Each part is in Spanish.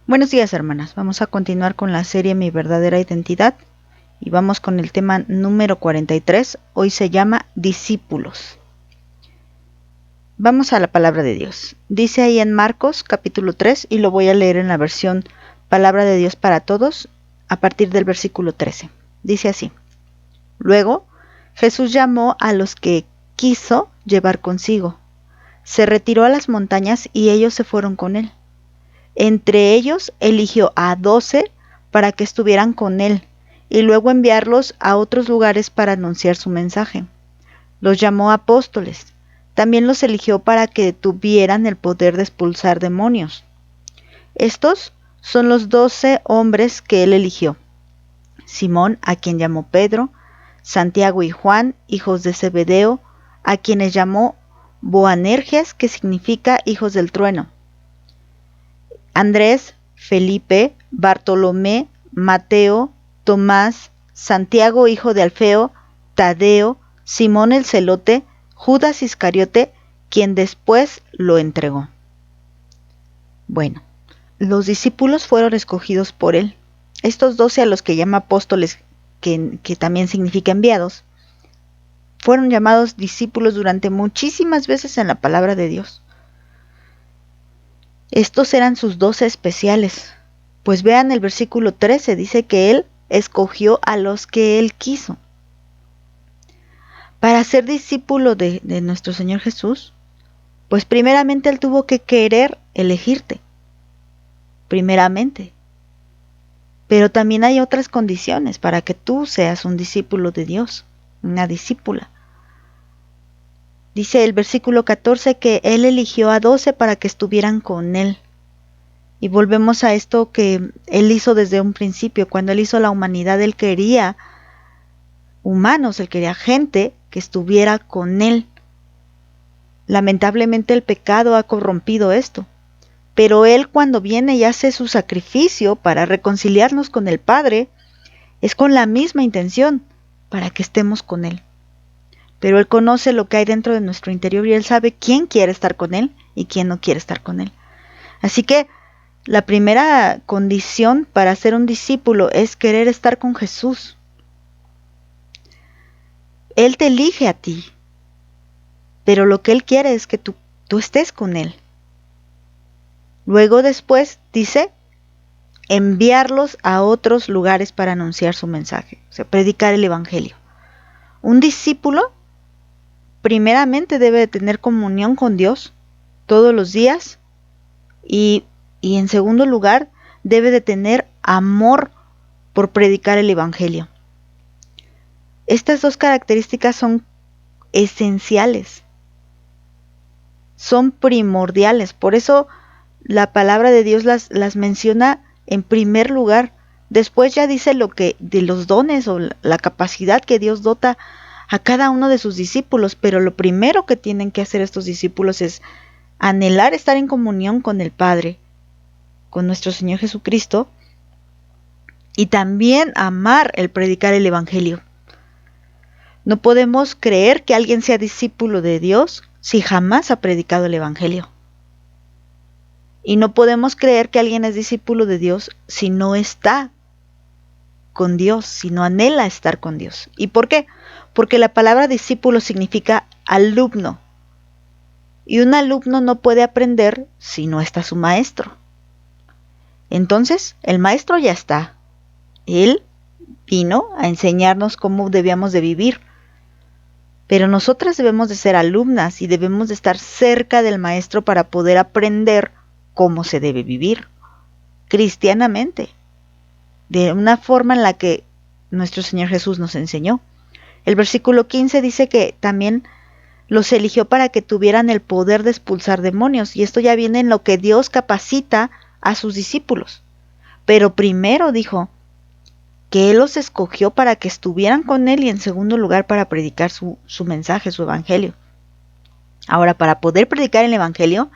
Buenos días, hermanas. Vamos a continuar con la serie Mi verdadera identidad y vamos con el tema número 43. Hoy se llama discípulos. Vamos a la palabra de Dios. Dice ahí en Marcos capítulo 3 y lo voy a leer en la versión Palabra de Dios para Todos a partir del versículo 13. Dice así: Luego Jesús llamó a los que quiso llevar consigo. Se retiró a las montañas y ellos se fueron con él. Entre ellos eligió a 12 para que estuvieran con él y luego enviarlos a otros lugares para anunciar su mensaje. Los llamó apóstoles. También los eligió para que tuvieran el poder de expulsar demonios. Estos son los 12 hombres que él eligió: Simón, a quien llamó Pedro; Santiago y Juan, hijos de Zebedeo, a quienes llamó Boanerges, que significa hijos del trueno; Andrés, Felipe, Bartolomé, Mateo, Tomás, Santiago hijo de Alfeo, Tadeo, Simón el celote, Judas Iscariote, quien después lo entregó. Bueno, los discípulos fueron escogidos por él. Estos 12 a los que llama apóstoles, que también significa enviados, fueron llamados discípulos durante muchísimas veces en la palabra de Dios. Estos eran sus 12 especiales. Pues vean el versículo 13, dice que él escogió a los que él quiso. Para ser discípulo de nuestro Señor Jesús, pues primeramente él tuvo que querer elegirte. Primeramente. Pero también hay otras condiciones para que tú seas un discípulo de Dios, una discípula. Dice el versículo 14 que él eligió a 12 para que estuvieran con él. Y volvemos a esto que él hizo desde un principio. Cuando él hizo la humanidad, él quería humanos, él quería gente que estuviera con él. Lamentablemente el pecado ha corrompido esto. Pero él, cuando viene y hace su sacrificio para reconciliarnos con el Padre, es con la misma intención, para que estemos con él. Pero él conoce lo que hay dentro de nuestro interior y él sabe quién quiere estar con él y quién no quiere estar con él. Así que la primera condición para ser un discípulo es querer estar con Jesús. Él te elige a ti, pero lo que él quiere es que tú estés con él. Luego después dice enviarlos a otros lugares para anunciar su mensaje, o sea, predicar el evangelio. Un discípulo primeramente debe de tener comunión con Dios todos los días y en segundo lugar debe de tener amor por predicar el evangelio. Estas dos características son esenciales, son primordiales. Por eso la palabra de Dios las menciona en primer lugar. Después ya dice lo que de los dones o la capacidad que Dios dota a cada uno de sus discípulos, pero lo primero que tienen que hacer estos discípulos es anhelar estar en comunión con el Padre, con nuestro Señor Jesucristo, y también amar el predicar el evangelio. No podemos creer que alguien sea discípulo de Dios si jamás ha predicado el evangelio. Y no podemos creer que alguien es discípulo de Dios si no está con Dios, si no anhela estar con Dios. ¿Y por qué? Porque la palabra discípulo significa alumno. Y un alumno no puede aprender si no está su maestro. Entonces, el maestro ya está. Él vino a enseñarnos cómo debíamos de vivir. Pero nosotras debemos de ser alumnas y debemos de estar cerca del maestro para poder aprender cómo se debe vivir cristianamente, de una forma en la que nuestro Señor Jesús nos enseñó. El versículo 15 dice que también los eligió para que tuvieran el poder de expulsar demonios, y esto ya viene en lo que Dios capacita a sus discípulos. Pero primero dijo que Él los escogió para que estuvieran con Él y en segundo lugar para predicar su mensaje, su evangelio. Ahora, para poder predicar el evangelio,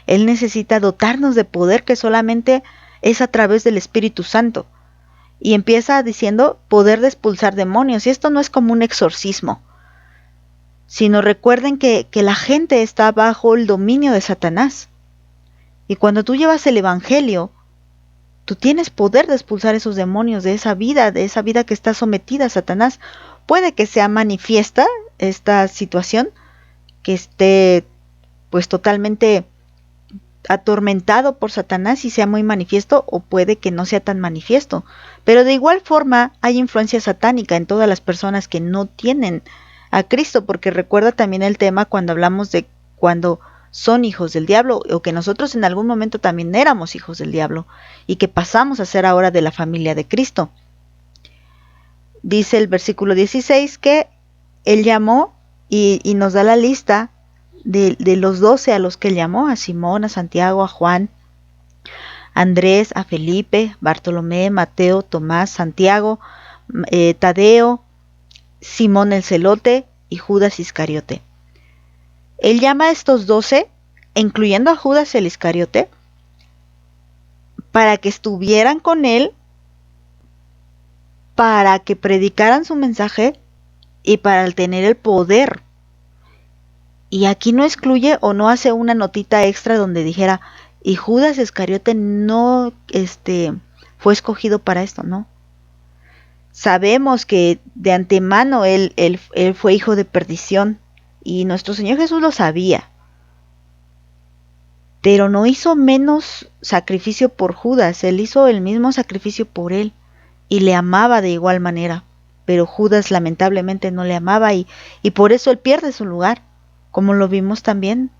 Él necesita dotarnos de poder que solamente es a través del Espíritu Santo. Y empieza diciendo poder de expulsar demonios. Y esto no es como un exorcismo, sino recuerden que la gente está bajo el dominio de Satanás. Y cuando tú llevas el evangelio, Tú tienes poder de expulsar esos demonios de esa vida que está sometida a Satanás. Puede que sea manifiesta esta situación, que esté pues totalmente atormentado por Satanás y sea muy manifiesto, o puede que no sea tan manifiesto. Pero de igual forma hay influencia satánica en todas las personas que no tienen a Cristo, porque recuerda también el tema cuando hablamos de cuando son hijos del diablo, o que nosotros en algún momento también éramos hijos del diablo y que pasamos a ser ahora de la familia de Cristo. Dice el versículo 16 que él llamó y nos da la lista de los 12 a los que él llamó: a Simón, a Santiago, a Juan, a Andrés, a Felipe, Bartolomé, Mateo, Tomás, Santiago, Tadeo, Simón el Celote y Judas Iscariote. Él llama a estos 12, incluyendo a Judas el Iscariote, para que estuvieran con él, para que predicaran su mensaje y para tener el poder. Y aquí no excluye o no hace una notita extra donde dijera: y Judas Iscariote no fue escogido para esto, ¿no? Sabemos que de antemano él fue hijo de perdición, y nuestro Señor Jesús lo sabía, pero no hizo menos sacrificio por Judas. Él hizo el mismo sacrificio por él y le amaba de igual manera, pero Judas lamentablemente no le amaba, y por eso él pierde su lugar, como lo vimos también.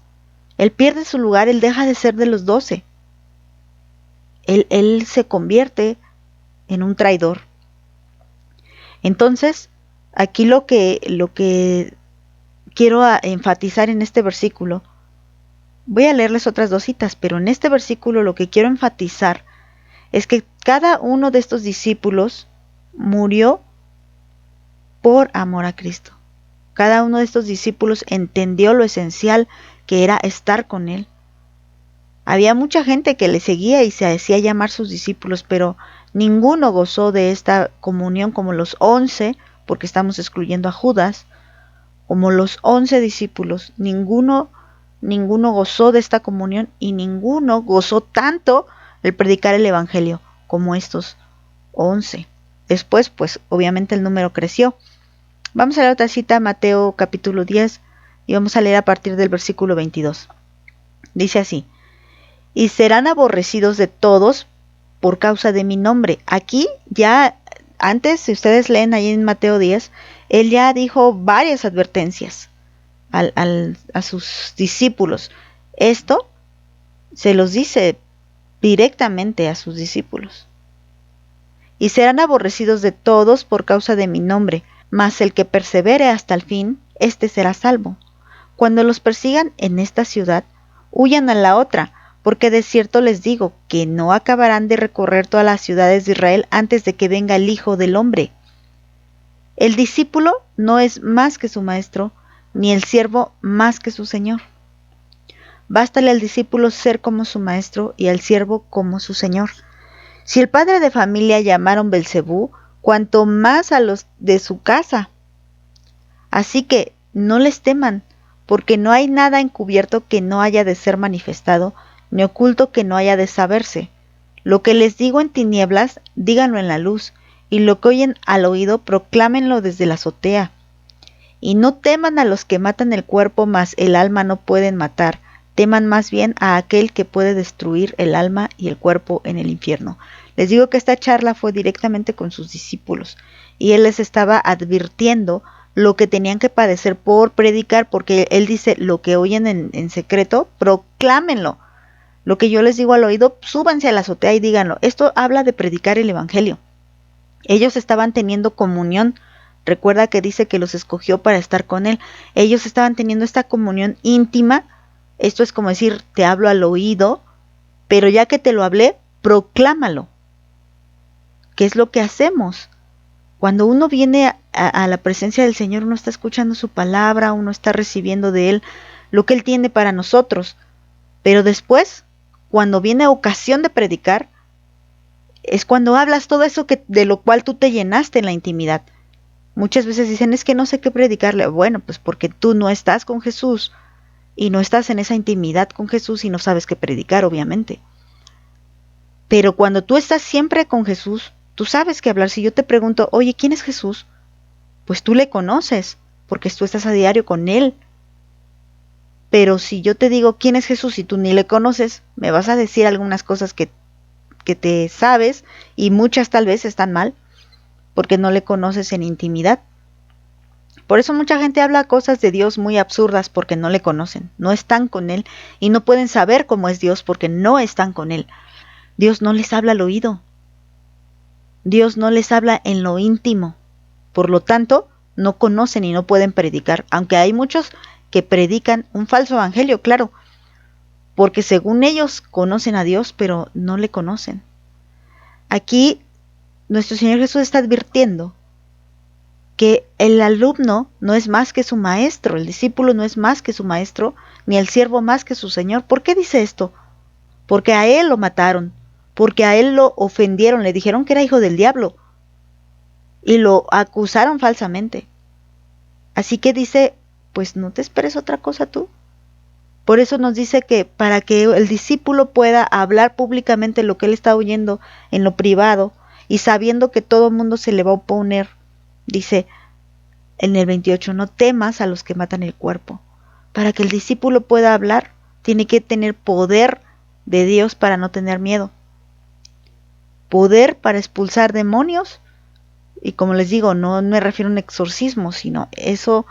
Él pierde su lugar, él deja de ser de los 12. Él se convierte en un traidor. Entonces, aquí lo que quiero enfatizar en este versículo, voy a leerles otras 2 citas, pero en este versículo lo que quiero enfatizar es que cada uno de estos discípulos murió por amor a Cristo. Cada uno de estos discípulos entendió lo esencial que era estar con Él. Había mucha gente que le seguía y se hacía llamar sus discípulos, pero ninguno gozó de esta comunión como los 11, porque estamos excluyendo a Judas, como los 11 discípulos. Ninguno gozó de esta comunión, y ninguno gozó tanto el predicar el evangelio como estos 11. Después, pues obviamente el número creció. Vamos a leer otra cita, Mateo capítulo 10, y vamos a leer a partir del versículo 22. Dice así: y serán aborrecidos de todos por causa de mi nombre. Aquí ya antes, si ustedes leen ahí en Mateo 10, él ya dijo varias advertencias a sus discípulos. Esto se los dice directamente a sus discípulos. Y serán aborrecidos de todos por causa de mi nombre, mas el que persevere hasta el fin, éste será salvo. Cuando los persigan en esta ciudad, huyan a la otra, porque de cierto les digo que no acabarán de recorrer todas las ciudades de Israel antes de que venga el Hijo del Hombre. El discípulo no es más que su maestro, ni el siervo más que su señor. Bástale al discípulo ser como su maestro y al siervo como su señor. Si el padre de familia llamaron Belcebú, cuanto más a los de su casa. Así que no les teman, porque no hay nada encubierto que no haya de ser manifestado, ni oculto que no haya de saberse. Lo que les digo en tinieblas, díganlo en la luz, y lo que oyen al oído, proclámenlo desde la azotea. Y no teman a los que matan el cuerpo, mas el alma no pueden matar. Teman más bien a aquel que puede destruir el alma y el cuerpo en el infierno. Les digo que esta charla fue directamente con sus discípulos, y él les estaba advirtiendo lo que tenían que padecer por predicar, porque él dice: lo que oyen en secreto, proclámenlo. Lo que yo les digo al oído, súbanse a la azotea y díganlo. Esto habla de predicar el evangelio. Ellos estaban teniendo comunión. Recuerda que dice que los escogió para estar con él. Ellos estaban teniendo esta comunión íntima. Esto es como decir: te hablo al oído, pero ya que te lo hablé, proclámalo. ¿Qué es lo que hacemos? Cuando uno viene a la presencia del Señor, uno está escuchando su palabra, uno está recibiendo de Él lo que Él tiene para nosotros. Pero después, cuando viene ocasión de predicar, es cuando hablas todo eso de lo cual tú te llenaste en la intimidad. Muchas veces dicen: es que no sé qué predicarle. Bueno, pues porque tú no estás con Jesús y no estás en esa intimidad con Jesús y no sabes qué predicar, obviamente. Pero cuando tú estás siempre con Jesús, tú sabes qué hablar. Si yo te pregunto, oye, ¿quién es Jesús? Pues tú le conoces, porque tú estás a diario con Él. Pero si yo te digo quién es Jesús y tú ni le conoces, me vas a decir algunas cosas que te sabes y muchas tal vez están mal, porque no le conoces en intimidad. Por eso mucha gente habla cosas de Dios muy absurdas porque no le conocen, no están con Él y no pueden saber cómo es Dios porque no están con Él. Dios no les habla al oído. Dios no les habla en lo íntimo. Por lo tanto, no conocen y no pueden predicar, aunque hay muchos que predican un falso evangelio, claro, porque según ellos conocen a Dios, pero no le conocen. Aquí nuestro Señor Jesús está advirtiendo que el alumno no es más que su maestro, el discípulo no es más que su maestro, ni el siervo más que su Señor. ¿Por qué dice esto? Porque a él lo mataron, porque a él lo ofendieron, le dijeron que era hijo del diablo y lo acusaron falsamente. Así que dice, pues no te esperes otra cosa tú. Por eso nos dice que para que el discípulo pueda hablar públicamente lo que él está oyendo en lo privado y sabiendo que todo el mundo se le va a oponer, dice en el 28, no temas a los que matan el cuerpo. Para que el discípulo pueda hablar, tiene que tener poder de Dios para no tener miedo. Poder para expulsar demonios. Y como les digo, no me refiero a un exorcismo, sino eso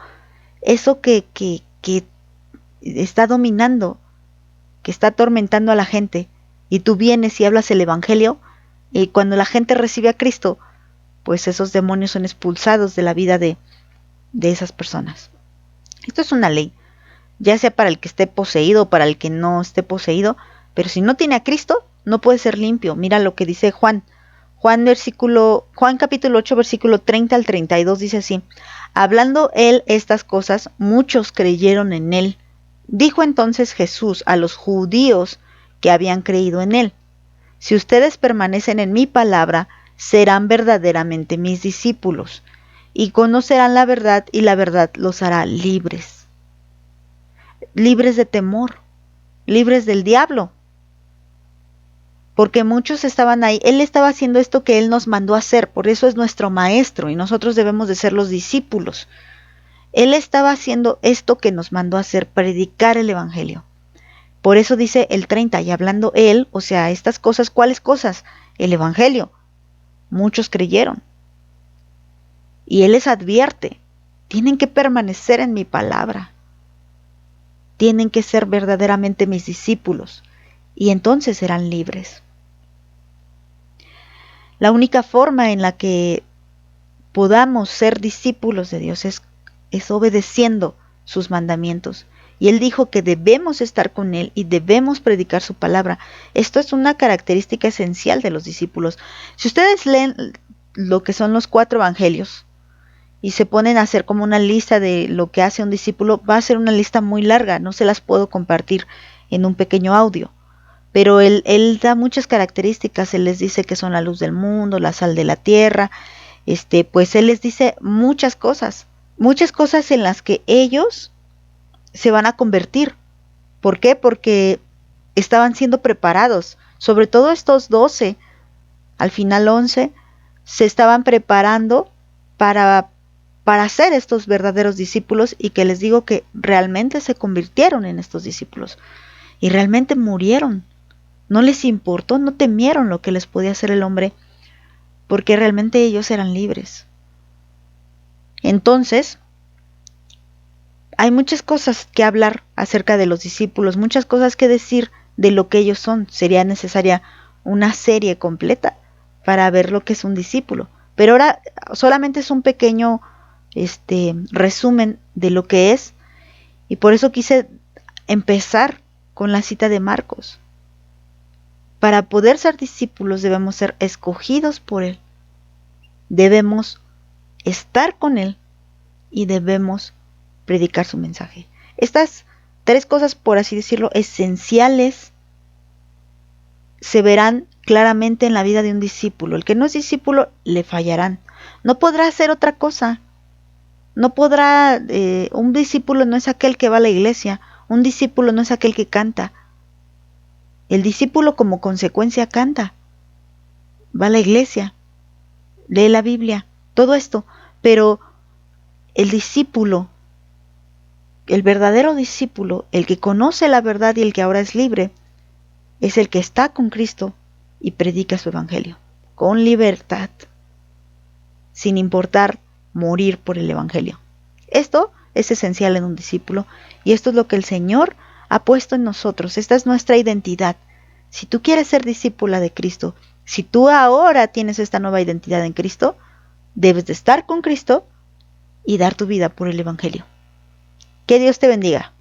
que está dominando, que está atormentando a la gente. Y tú vienes y hablas el evangelio, y cuando la gente recibe a Cristo, pues esos demonios son expulsados de la vida de esas personas. Esto es una ley, ya sea para el que esté poseído o para el que no esté poseído, pero si no tiene a Cristo, no puede ser limpio. Mira lo que dice Juan capítulo 8, versículo 30 al 32, dice así: hablando él estas cosas, muchos creyeron en él. Dijo entonces Jesús a los judíos que habían creído en él: si ustedes permanecen en mi palabra, serán verdaderamente mis discípulos, y conocerán la verdad, y la verdad los hará libres. Libres de temor, libres del diablo. Porque muchos estaban ahí. Él estaba haciendo esto que Él nos mandó a hacer. Por eso es nuestro maestro y nosotros debemos de ser los discípulos. Él estaba haciendo esto que nos mandó a hacer, predicar el evangelio. Por eso dice el 30, y hablando Él, o sea, estas cosas, ¿cuáles cosas? El evangelio. Muchos creyeron. Y Él les advierte, tienen que permanecer en mi palabra. Tienen que ser verdaderamente mis discípulos. Y entonces serán libres. La única forma en la que podamos ser discípulos de Dios es obedeciendo sus mandamientos. Y Él dijo que debemos estar con Él y debemos predicar su palabra. Esto es una característica esencial de los discípulos. Si ustedes leen lo que son los 4 evangelios y se ponen a hacer como una lista de lo que hace un discípulo, va a ser una lista muy larga, no se las puedo compartir en un pequeño audio. Pero él da muchas características. Él les dice que son la luz del mundo, la sal de la tierra. Pues Él les dice muchas cosas en las que ellos se van a convertir. ¿Por qué? Porque estaban siendo preparados. Sobre todo estos 12, al final 11, se estaban preparando para ser estos verdaderos discípulos, y que les digo que realmente se convirtieron en estos discípulos y realmente murieron. No les importó, no temieron lo que les podía hacer el hombre, porque realmente ellos eran libres. Entonces, hay muchas cosas que hablar acerca de los discípulos, muchas cosas que decir de lo que ellos son. Sería necesaria una serie completa para ver lo que es un discípulo. Pero ahora solamente es un pequeño resumen de lo que es, y por eso quise empezar con la cita de Marcos. Para poder ser discípulos debemos ser escogidos por Él, debemos estar con Él y debemos predicar su mensaje. Estas 3 cosas, por así decirlo, esenciales, se verán claramente en la vida de un discípulo. El que no es discípulo, le fallarán. No podrá hacer otra cosa. No podrá, un discípulo no es aquel que va a la iglesia, un discípulo no es aquel que canta. El discípulo como consecuencia canta, va a la iglesia, lee la Biblia, todo esto, pero el discípulo, el verdadero discípulo, el que conoce la verdad y el que ahora es libre, es el que está con Cristo y predica su evangelio, con libertad, sin importar morir por el evangelio. Esto es esencial en un discípulo y esto es lo que el Señor ha puesto en nosotros. Esta es nuestra identidad. Si tú quieres ser discípula de Cristo, si tú ahora tienes esta nueva identidad en Cristo, debes de estar con Cristo y dar tu vida por el evangelio. Que Dios te bendiga.